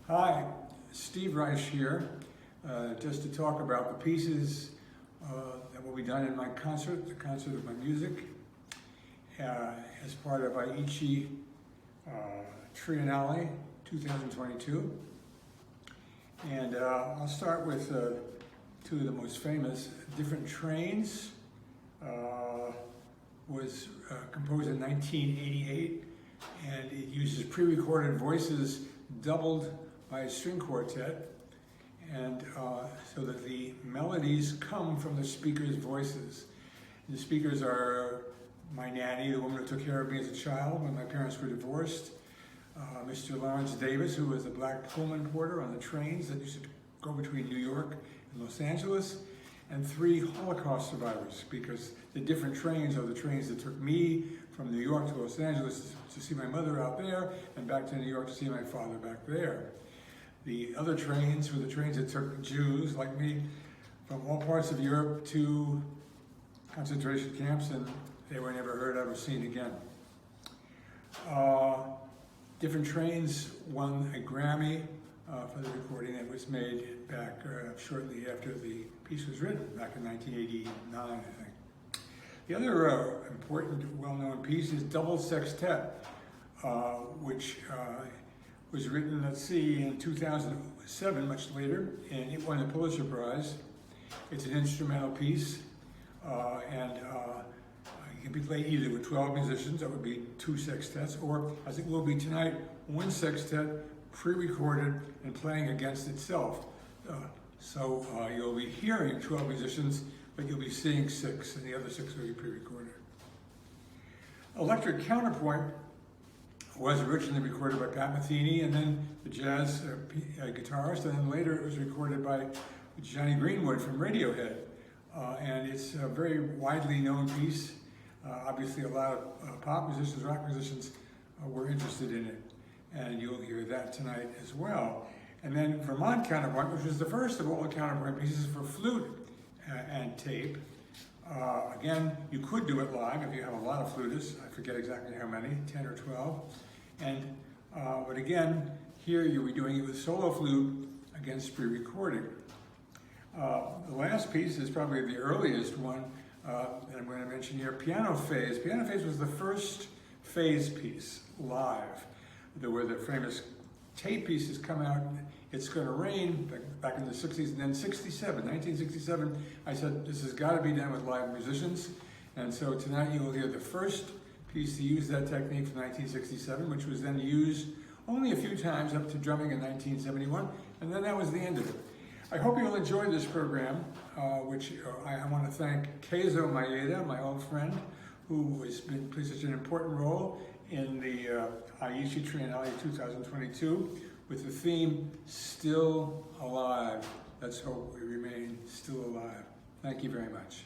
Hi, Steve Reich here, just to talk about the pieces that will be done in my concert, the concert of my music, as part of Aichi Triennale 2022. And I'll start with two of the most famous. Different Trains was composed in 1988, and it uses pre-recorded voices doubled by a string quartet, and so that the melodies come from the speakers' voices. The speakers are my nanny, the woman who took care of me as a child when my parents were divorced, Mr. Lawrence Davis, who was a black Pullman porter on the trains that used to go between New York and Los Angeles, and three Holocaust survivors, because the different trains are the trains that took me from New York to Los Angeles to see my mother out there, and back to New York to see my father back there. The other trains were the trains that took Jews like me from all parts of Europe to concentration camps, and they were never heard of or seen again. Different Trains won a Grammy for the recording that was made back shortly after the piece was written, back in 1989, I think. The other important, well-known piece is Double Sextet, which was written, in 2007, much later, and it won the Pulitzer Prize. It's an instrumental piece, and it can be played either with 12 musicians, that would be 2 sextets, or, as it will be tonight, 1 sextet, pre-recorded and playing against itself. So you'll be hearing 12 musicians, but you'll be seeing 6, and the other 6 will be pre-recorded. Electric Counterpoint was originally recorded by Pat Metheny, and then the jazz guitarist, and then later it was recorded by Johnny Greenwood from Radiohead. And it's a very widely known piece. Obviously a lot of pop musicians, rock musicians were interested in it, and you'll hear that tonight as well. And then Vermont Counterpoint, which was the first of all the counterpoint pieces for flute and tape. Again, you could do it live if you have a lot of flutists. I forget exactly how many, 10 or 12. And, but again, here you'll be doing it with solo flute against pre-recording. The last piece is probably the earliest one that I'm going to mention here, Piano Phase. Piano Phase was the first phase piece live. There were the famous tape pieces come out, It's Gonna Rain, back in the 60s, and then 1967, I said, this has got to be done with live musicians. And so tonight you will hear the first piece to use that technique from 1967, which was then used only a few times up to drumming in 1971, and then that was the end of it. I hope you'll enjoy this program, which I want to thank Keizo Maeda, my old friend, who has played such an important role in the Aichi Triennale 2022 with the theme, Still Alive. Let's hope we remain still alive. Thank you very much.